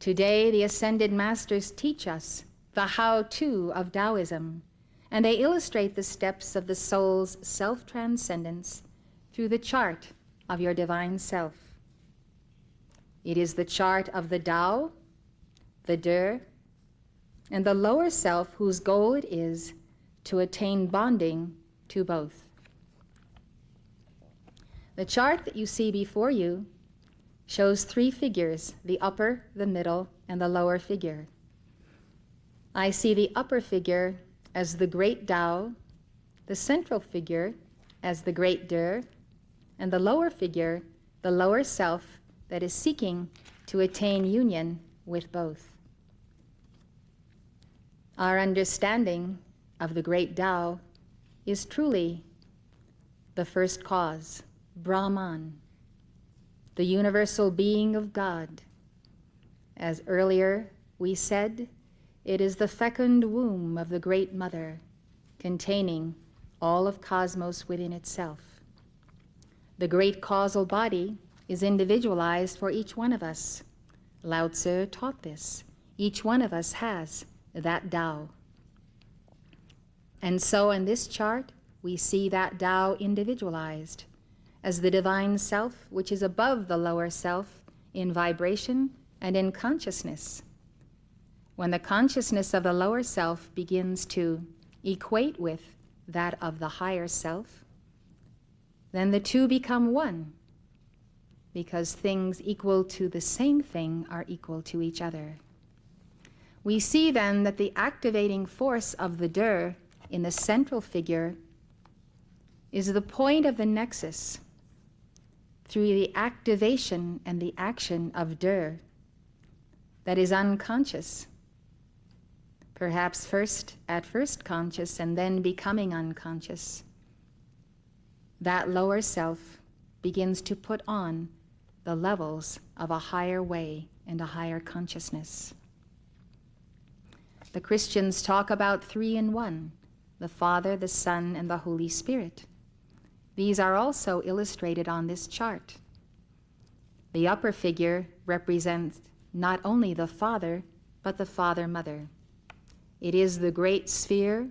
Today, the Ascended Masters teach us the how-to of Taoism, and they illustrate the steps of the soul's self-transcendence through the chart of your divine self. It is the chart of the Tao, the De, and the lower self whose goal it is to attain bonding to both. The chart that you see before you shows three figures, the upper, the middle, and the lower figure. I see the upper figure as the great Tao, the central figure as the great De, and the lower figure, the lower self that is seeking to attain union with both. Our understanding of the great Tao is truly the first cause, Brahman, the universal being of God. As earlier we said, it is the fecund womb of the Great Mother, containing all of cosmos within itself. The great causal body is individualized for each one of us. Lao Tzu taught this. Each one of us has that Tao. And so in this chart, we see that Tao individualized as the divine self, which is above the lower self in vibration and in consciousness. When the consciousness of the lower self begins to equate with that of the higher self, then the two become one, because things equal to the same thing are equal to each other. We see then that the activating force of the De in the central figure is the point of the nexus through the activation and the action of De that is unconscious, perhaps at first conscious and then becoming unconscious. That lower self begins to put on the levels of a higher way and a higher consciousness. The Christians talk about three in one, the Father, the Son, and the Holy Spirit. These are also illustrated on this chart. The upper figure represents not only the Father, but the Father-Mother. It is the great sphere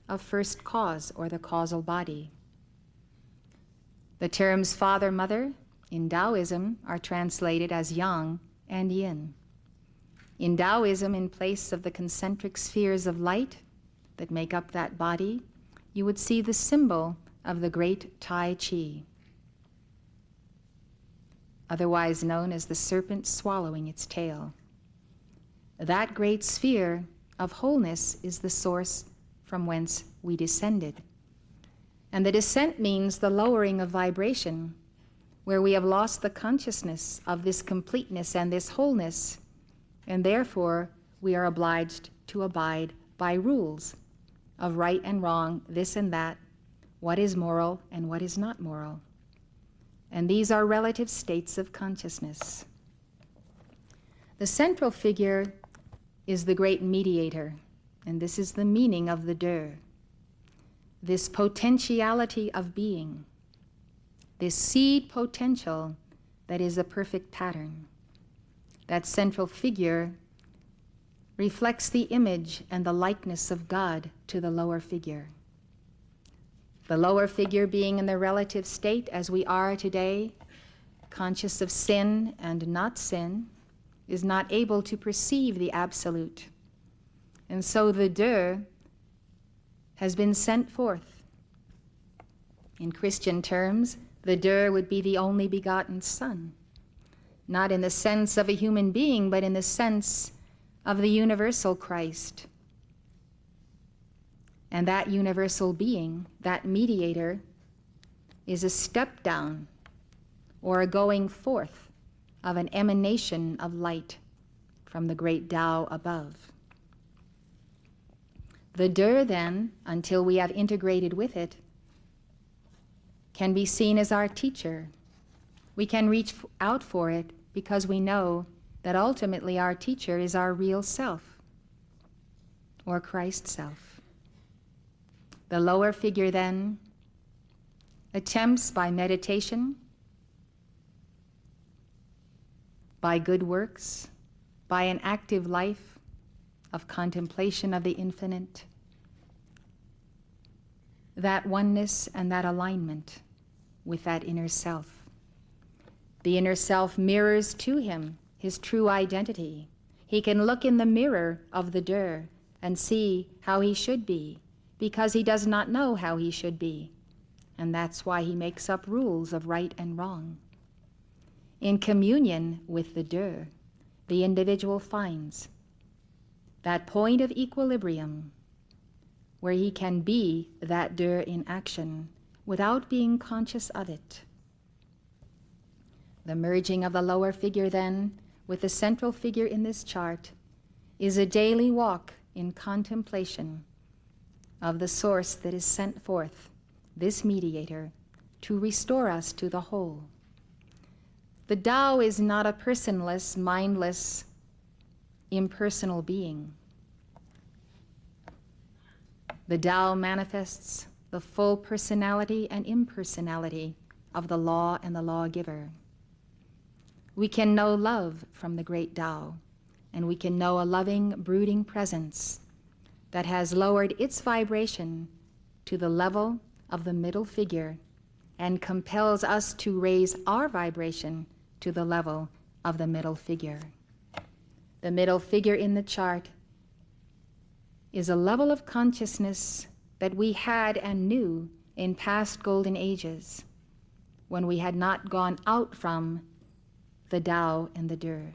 of first cause, or the causal body. The terms Father-Mother in Taoism are translated as Yang and Yin. In Taoism, in place of the concentric spheres of light that make up that body, you would see the symbol of the great Tai Chi, otherwise known as the serpent swallowing its tail. That great sphere of wholeness is the source from whence we descended. And the descent means the lowering of vibration, where we have lost the consciousness of this completeness and this wholeness, and therefore we are obliged to abide by rules of right and wrong, this and that, what is moral and what is not moral. And these are relative states of consciousness. The central figure is the great mediator, and this is the meaning of the De. This potentiality of being, this seed potential that is a perfect pattern. That central figure reflects the image and the likeness of God to the lower figure. The lower figure being in the relative state as we are today, conscious of sin and not sin, is not able to perceive the absolute. And so the De has been sent forth. In Christian terms, the De would be the only begotten Son, not in the sense of a human being, but in the sense of the universal Christ. And that universal being, that mediator, is a step down or a going forth of an emanation of light from the great Tao above. The De, then, until we have integrated with it, can be seen as our teacher. We can reach out for it because we know that ultimately our teacher is our real self, or Christ self. The lower figure, then, attempts by meditation, by good works, by an active life of contemplation of the infinite, that oneness and that alignment with that inner self. The inner self mirrors to him his true identity. He can look in the mirror of the der and see how he should be, because he does not know how he should be. And that's why he makes up rules of right and wrong. In communion with the der, the individual finds that point of equilibrium where he can be that der in action without being conscious of it. The merging of the lower figure, then, with the central figure in this chart is a daily walk in contemplation of the source that is sent forth, this mediator, to restore us to the whole. The Tao is not a personless, mindless, impersonal being. The Tao manifests the full personality and impersonality of the law and the lawgiver. We can know love from the great Tao, and we can know a loving, brooding presence that has lowered its vibration to the level of the middle figure and compels us to raise our vibration to the level of the middle figure. The middle figure in the chart is a level of consciousness that we had and knew in past golden ages when we had not gone out from the Tao and the Der.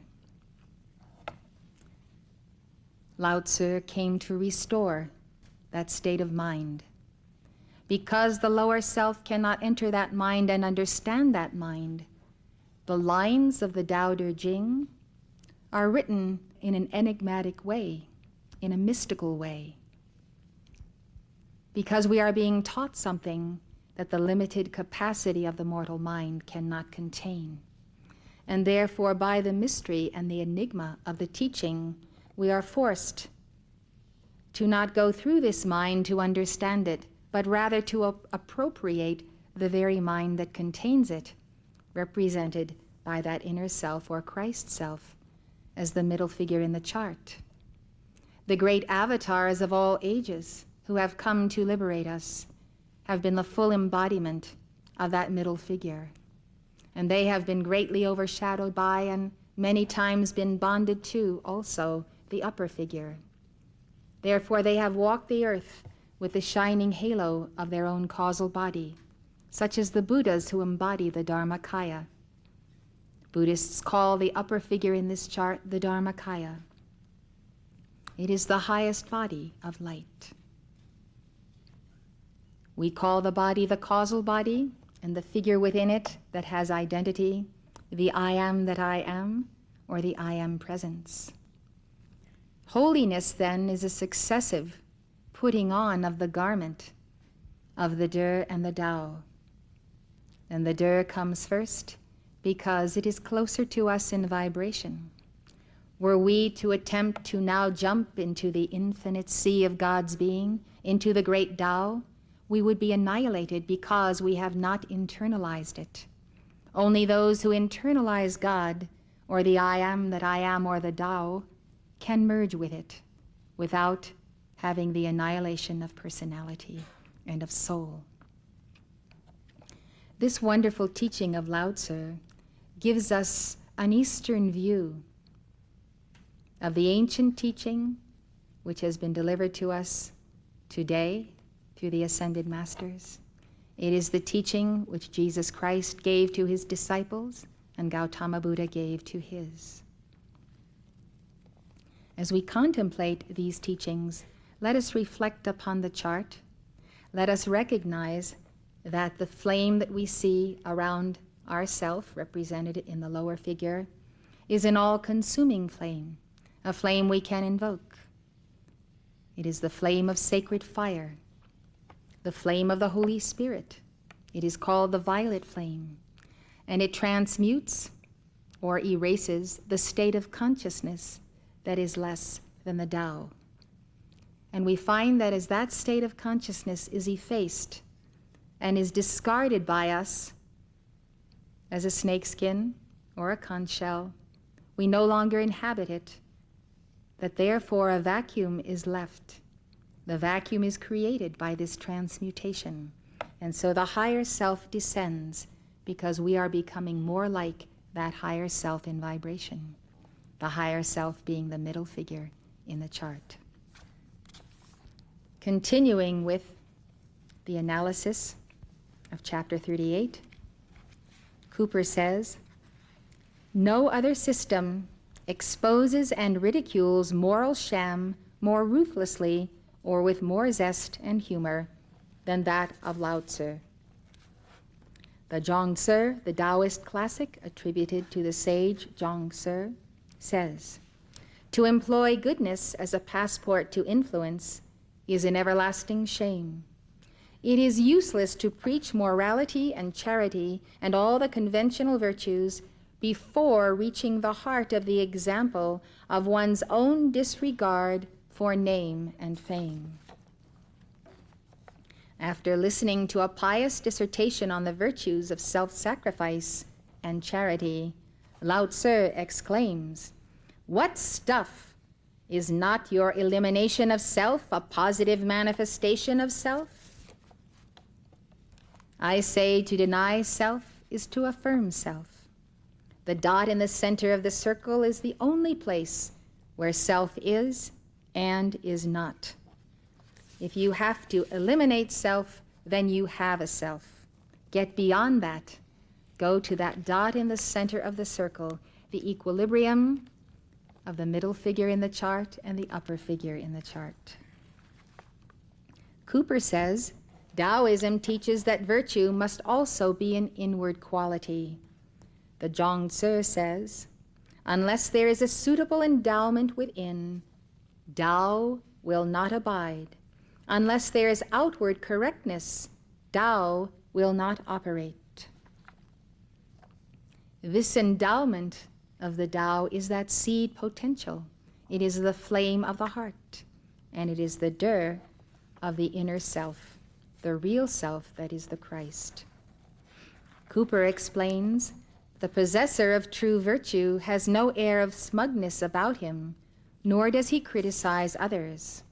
Lao Tzu came to restore that state of mind. Because the lower self cannot enter that mind and understand that mind, the lines of the Tao Te Ching are written in an enigmatic way, in a mystical way, because we are being taught something that the limited capacity of the mortal mind cannot contain. And therefore, by the mystery and the enigma of the teaching, we are forced to not go through this mind to understand it, but rather to appropriate the very mind that contains it, represented by that inner self or Christ self as the middle figure in the chart. The great avatars of all ages who have come to liberate us have been the full embodiment of that middle figure. And they have been greatly overshadowed by and many times been bonded to also the upper figure. Therefore, they have walked the earth with the shining halo of their own causal body, such as the Buddhas who embody the Dharmakaya. Buddhists call the upper figure in this chart the Dharmakaya. It is the highest body of light. We call the body the causal body, and the figure within it that has identity, the I am that I am, or the I am presence. Holiness, then, is a successive putting on of the garment of the Der and the Tao. And the Der comes first because it is closer to us in vibration. Were we to attempt to now jump into the infinite sea of God's being, into the great Tao, we would be annihilated because we have not internalized it. Only those who internalize God, or the I am that I am, or the Tao, can merge with it without having the annihilation of personality and of soul. This wonderful teaching of Lao Tzu gives us an Eastern view of the ancient teaching which has been delivered to us today through the Ascended Masters. It is the teaching which Jesus Christ gave to his disciples and Gautama Buddha gave to his. As we contemplate these teachings, let us reflect upon the chart. Let us recognize that the flame that we see around ourself, represented in the lower figure, is an all-consuming flame, a flame we can invoke. It is the flame of sacred fire, the flame of the Holy Spirit. It is called the violet flame, and it transmutes or erases the state of consciousness that is less than the Tao. And we find that as that state of consciousness is effaced and is discarded by us as a snakeskin or a conch shell, we no longer inhabit it, that therefore a vacuum is left. The vacuum is created by this transmutation, and so the higher self descends because we are becoming more like that higher self in vibration, the higher self being the middle figure in the chart. Continuing with the analysis of chapter 38, Cooper says, "No other system exposes and ridicules moral sham more ruthlessly or with more zest and humor than that of Lao Tzu." The Zhuang-Tzu, the Taoist classic attributed to the sage Zhuang-Tzu, says, "To employ goodness as a passport to influence is an everlasting shame. It is useless to preach morality and charity and all the conventional virtues before reaching the heart of the example of one's own disregard for name and fame." After listening to a pious dissertation on the virtues of self-sacrifice and charity, Lao Tzu exclaims, "What stuff! Is not your elimination of self a positive manifestation of self? I say to deny self is to affirm self. The dot in the center of the circle is the only place where self is and is not. If you have to eliminate self, then you have a self. Get beyond that. Go to that dot in the center of the circle, the equilibrium of the middle figure in the chart and the upper figure in the chart." Cooper says, "Taoism teaches that virtue must also be an inward quality." The Zhuang-Tzu says, "Unless there is a suitable endowment within, Tao will not abide. Unless there is outward correctness, Tao will not operate." This endowment of the Tao is that seed potential. It is the flame of the heart, and it is the De of the inner self, the real self that is the Christ. Cooper explains, "The possessor of true virtue has no air of smugness about him, nor does he criticize others."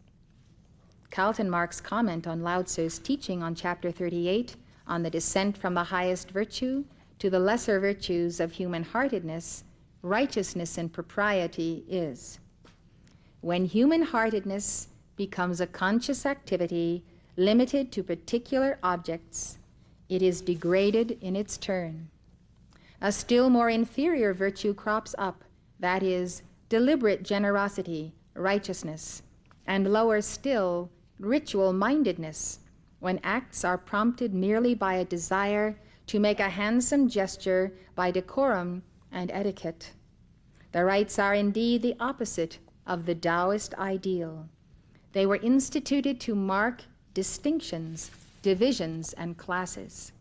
Kaltenmark's comment on Lao Tzu's teaching on chapter 38 on the descent from the highest virtue to the lesser virtues of human-heartedness, righteousness, and propriety is, "When human-heartedness becomes a conscious activity limited to particular objects, it is degraded in its turn. A still more inferior virtue crops up, that is, deliberate generosity, righteousness, and lower still, ritual-mindedness, when acts are prompted merely by a desire to make a handsome gesture by decorum and etiquette. The rites are indeed the opposite of the Taoist ideal. They were instituted to mark distinctions, divisions, and classes."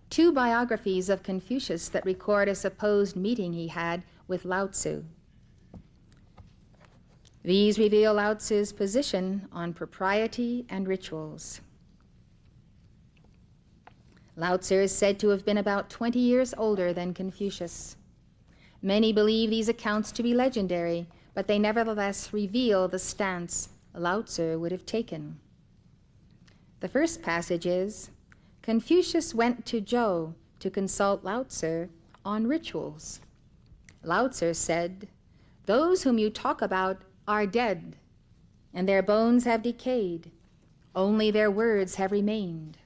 Two biographies of Confucius that record a supposed meeting he had with Lao Tzu. These reveal Lao Tzu's position on propriety and rituals. Lao Tzu is said to have been about 20 years older than Confucius. Many believe these accounts to be legendary, but they nevertheless reveal the stance Lao Tzu would have taken. The first passage is, "Confucius went to Zhou to consult Lao Tzu on rituals. Lao Tzu said, 'Those whom you talk about are dead, and their bones have decayed. Only their words have remained.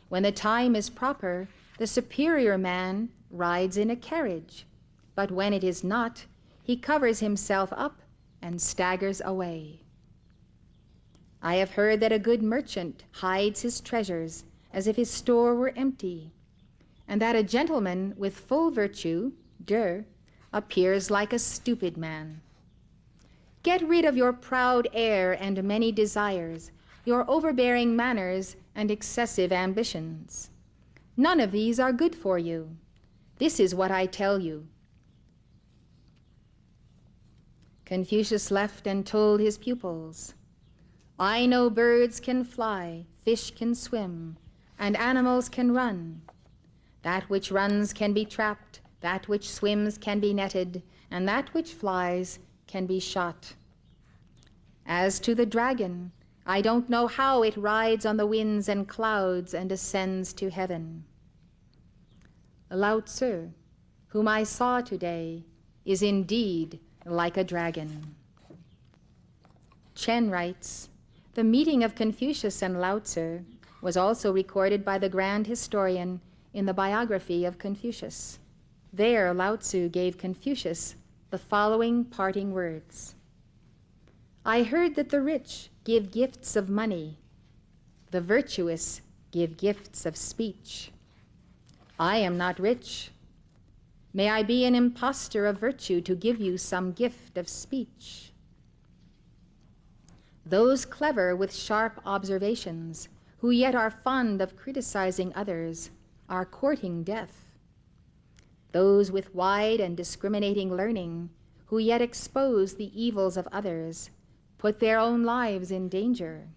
When the time is proper, the superior man rides in a carriage, but when it is not, he covers himself up and staggers away. I have heard that a good merchant hides his treasures as if his store were empty, and that a gentleman with full virtue, De, appears like a stupid man. Get rid of your proud air and many desires, your overbearing manners and excessive ambitions. None of these are good for you. This is what I tell you." Confucius left and told his pupils, "I know birds can fly, fish can swim, and animals can run. That which runs can be trapped, That which swims can be netted, and that which flies can be shot. As to the dragon, I don't know how it rides on the winds and clouds and ascends to heaven. Lao Tzu, whom I saw today, is indeed like a dragon. Chen writes, the meeting of Confucius and Lao Tzu was also recorded by the grand historian in the biography of Confucius. There, Lao Tzu gave Confucius the following parting words. I heard that the rich give gifts of money, the virtuous give gifts of speech. I am not rich. May I be an impostor of virtue to give you some gift of speech. Those clever with sharp observations, who yet are fond of criticizing others, are courting death. Those with wide and discriminating learning, who yet expose the evils of others, put their own lives in danger.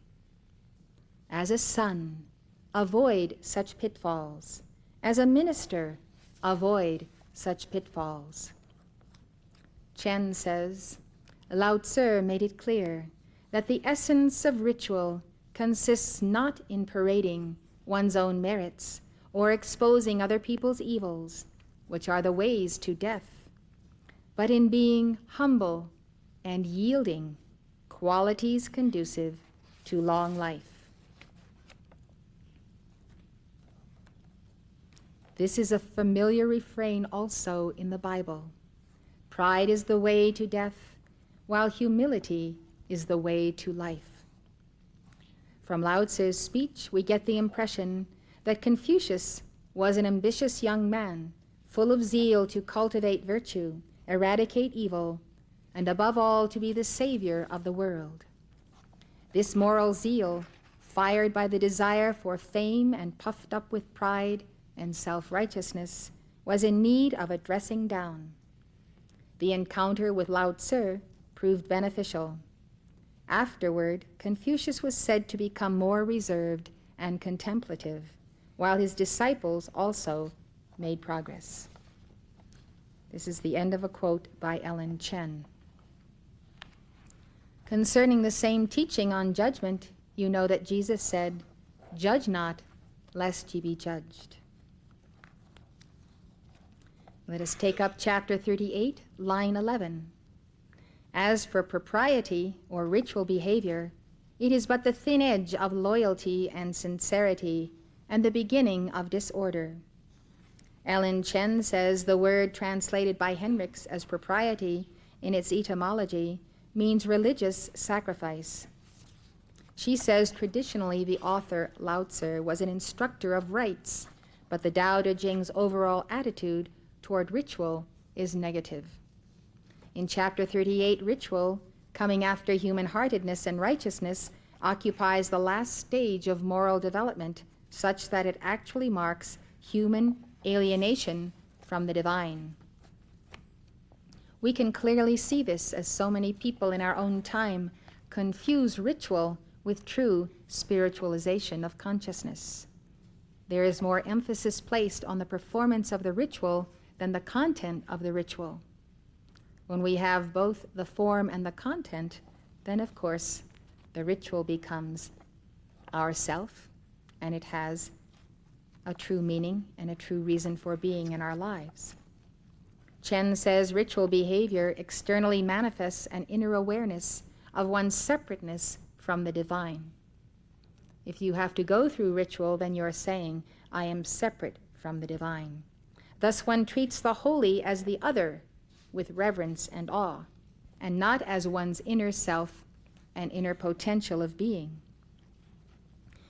As a son, avoid such pitfalls. As a minister, avoid such pitfalls. Chen says, Lao Tzu made it clear that the essence of ritual consists not in parading one's own merits or exposing other people's evils, which are the ways to death, but in being humble and yielding, qualities conducive to long life. This is a familiar refrain also in the Bible. Pride is the way to death, while humility is the way to life. From Lao Tzu's speech, we get the impression that Confucius was an ambitious young man, full of zeal to cultivate virtue, eradicate evil, and above all to be the savior of the world. This moral zeal, fired by the desire for fame and puffed up with pride and self-righteousness, was in need of a dressing down. The encounter with Lao Tzu proved beneficial. Afterward, Confucius was said to become more reserved and contemplative, while his disciples also made progress. This is the end of a quote by Ellen Chen. Concerning the same teaching on judgment, you know that Jesus said, "Judge not, lest ye be judged." Let us take up chapter 38, line 11. As for propriety or ritual behavior, it is but the thin edge of loyalty and sincerity and the beginning of disorder. Ellen Chen says the word translated by Hendricks as propriety in its etymology means religious sacrifice. She says traditionally the author Lao Tzu was an instructor of rites, but the Tao Te Ching's overall attitude toward ritual is negative. In chapter 38, ritual, coming after human-heartedness and righteousness, occupies the last stage of moral development, such that it actually marks human alienation from the divine. We can clearly see this as so many people in our own time confuse ritual with true spiritualization of consciousness. There is more emphasis placed on the performance of the ritual than the content of the ritual. When we have both the form and the content, then of course the ritual becomes our self, and it has a true meaning and a true reason for being in our lives. Chen says ritual behavior externally manifests an inner awareness of one's separateness from the divine. If you have to go through ritual, then you're saying, I am separate from the divine. Thus one treats the holy as the other, with reverence and awe, and not as one's inner self and inner potential of being.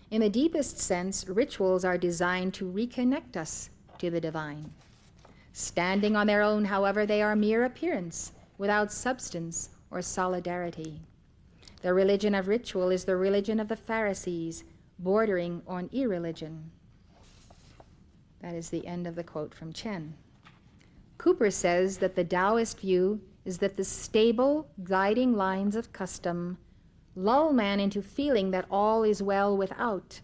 In the deepest sense, rituals are designed to reconnect us to the divine. Standing on their own, however, they are mere appearance, without substance or solidarity. The religion of ritual is the religion of the Pharisees, bordering on irreligion. That is the end of the quote from Chen. Cooper says that the Taoist view is that the stable, guiding lines of custom lull man into feeling that all is well without,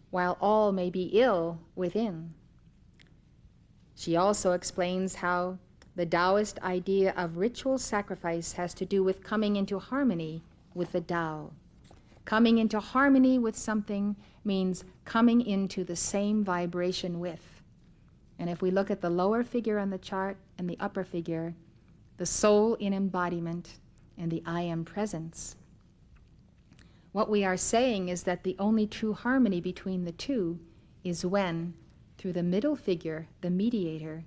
while all may be ill within. She also explains how the Taoist idea of ritual sacrifice has to do with coming into harmony with the Tao. Coming into harmony with something means coming into the same vibration with. And if we look at the lower figure on the chart and the upper figure, the soul in embodiment and the I am presence, what we are saying is that the only true harmony between the two is when, through the middle figure, the mediator,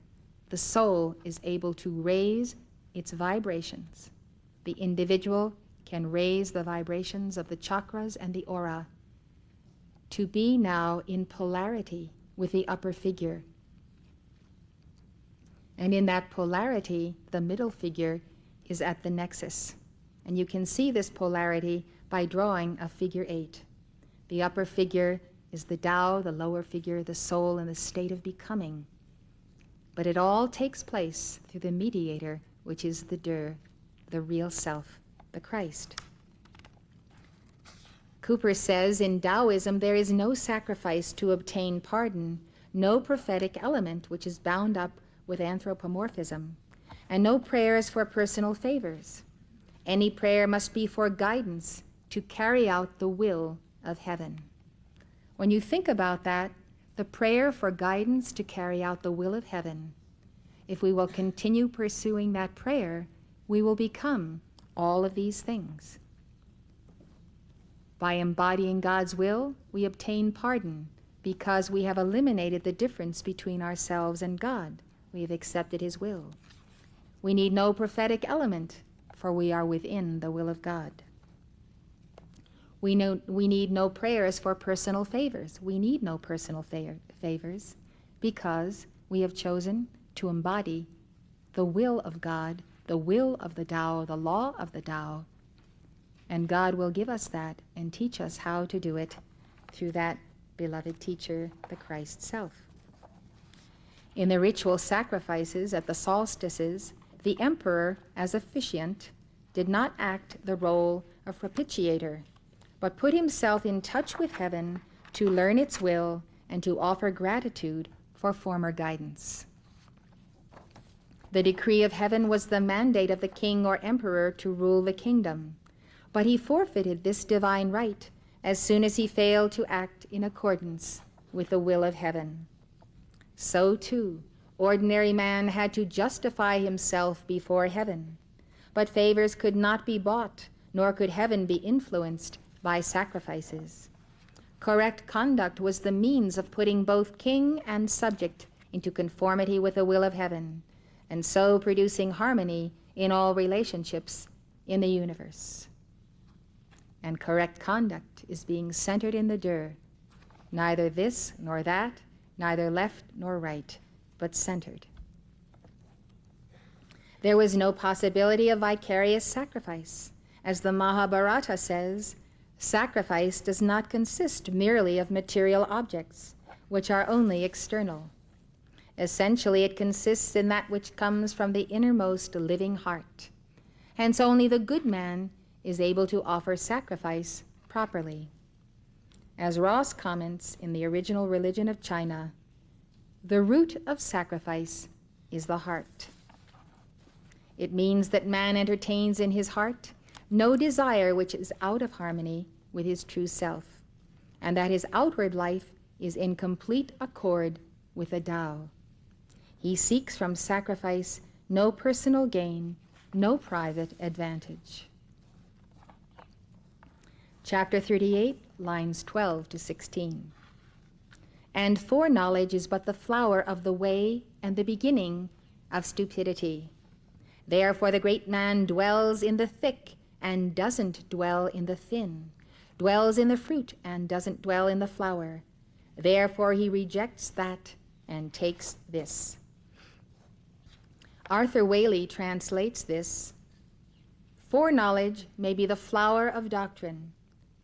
the soul is able to raise its vibrations. The individual can raise the vibrations of the chakras and the aura to be now in polarity with the upper figure. And in that polarity, the middle figure is at the nexus. And you can see this polarity by drawing a figure 8. The upper figure is the Tao, the lower figure, the soul, and the state of becoming. But it all takes place through the mediator, which is the De, the real self, the Christ. Cooper says, in Taoism there is no sacrifice to obtain pardon, no prophetic element which is bound up with anthropomorphism, and no prayers for personal favors. Any prayer must be for guidance to carry out the will of heaven. When you think about that, the prayer for guidance to carry out the will of heaven, if we will continue pursuing that prayer, we will become all of these things. By embodying God's will, we obtain pardon because we have eliminated the difference between ourselves and God. We have accepted his will. We need no prophetic element, for we are within the will of God. We need no prayers for personal favors. We need no personal favors because we have chosen to embody the will of God, the will of the Tao, the law of the Tao. And God will give us that and teach us how to do it through that beloved teacher, the Christ self. In the ritual sacrifices at the solstices, the emperor, as officiant, did not act the role of propitiator, but put himself in touch with heaven to learn its will and to offer gratitude for former guidance. The decree of heaven was the mandate of the king or emperor to rule the kingdom, but he forfeited this divine right as soon as he failed to act in accordance with the will of heaven. So too, ordinary man had to justify himself before heaven, but favors could not be bought, nor could heaven be influenced by sacrifices. Correct conduct was the means of putting both king and subject into conformity with the will of heaven, and so producing harmony in all relationships in the universe. And correct conduct is being centered in the De, neither this nor that, neither left nor right, but centered. There was no possibility of vicarious sacrifice. As the Mahabharata says, sacrifice does not consist merely of material objects, which are only external. Essentially, it consists in that which comes from the innermost living heart. Hence, only the good man is able to offer sacrifice properly. As Ross comments in the Original Religion of China, the root of sacrifice is the heart. It means that man entertains in his heart no desire which is out of harmony with his true self, and that his outward life is in complete accord with the Tao. He seeks from sacrifice no personal gain, no private advantage. Chapter 38, lines 12 to 16. And foreknowledge is but the flower of the way and the beginning of stupidity. Therefore the great man dwells in the thick and doesn't dwell in the thin, dwells in the fruit and doesn't dwell in the flower. Therefore he rejects that and takes this. Arthur Waley translates this: foreknowledge may be the flower of doctrine,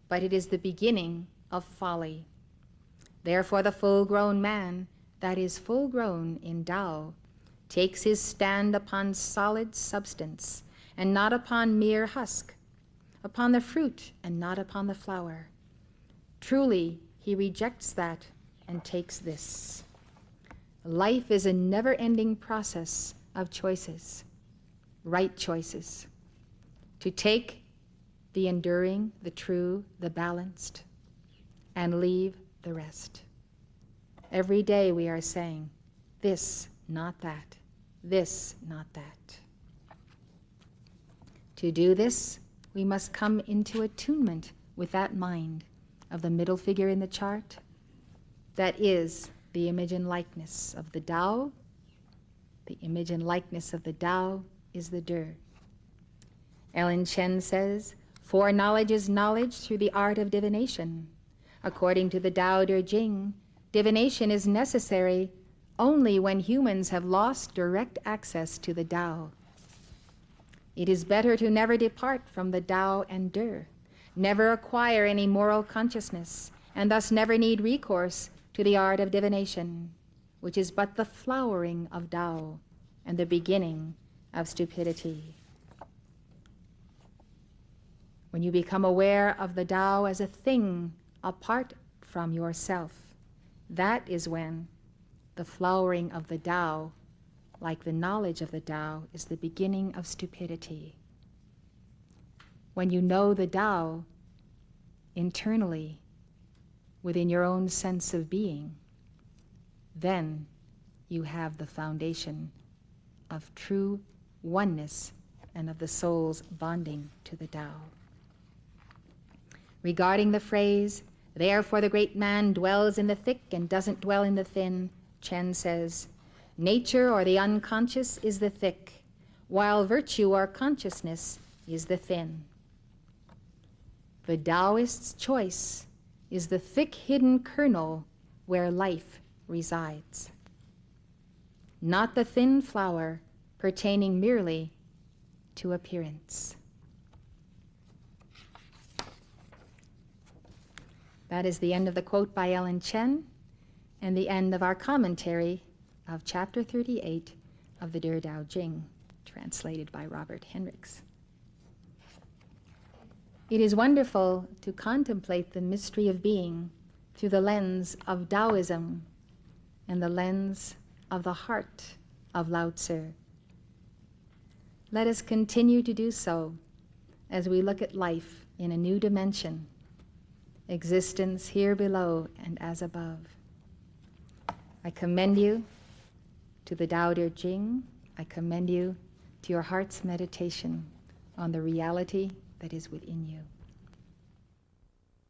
but it is the beginning of folly. Therefore the full-grown man, that is full-grown in Tao, takes his stand upon solid substance, and not upon mere husk, upon the fruit and not upon the flower. Truly, he rejects that and takes this. Life is a never-ending process of choices, right choices, to take the enduring, the true, the balanced, and leave the rest. Every day we are saying, this, not that, this, not that. To do this, we must come into attunement with that mind of the middle figure in the chart. That is the image and likeness of the Tao. The image and likeness of the Tao is the De. Ellen Chen says, foreknowledge is knowledge through the art of divination. According to the Tao Te Ching, divination is necessary only when humans have lost direct access to the Tao. It is better to never depart from the Tao and De, never acquire any moral consciousness, and thus never need recourse to the art of divination, which is but the flowering of Tao and the beginning of stupidity. When you become aware of the Tao as a thing apart from yourself, that is when the flowering of the Tao, like the knowledge of the Tao, is the beginning of stupidity. When you know the Tao internally, within your own sense of being, then you have the foundation of true oneness and of the soul's bonding to the Tao. Regarding the phrase, therefore the great man dwells in the thick and doesn't dwell in the thin, Chen says, nature or the unconscious is the thick, while virtue or consciousness is the thin. The Taoist's choice is the thick hidden kernel where life resides, not the thin flower pertaining merely to appearance. That is the end of the quote by Ellen Chen and the end of our commentary of Chapter 38 of the Der Tao Jing, translated by Robert Henricks. It is wonderful to contemplate the mystery of being through the lens of Taoism and the lens of the heart of Lao Tzu. Let us continue to do so as we look at life in a new dimension, existence here below and as above. I commend you to the Tao Te Ching. I commend you to your heart's meditation on the reality that is within you.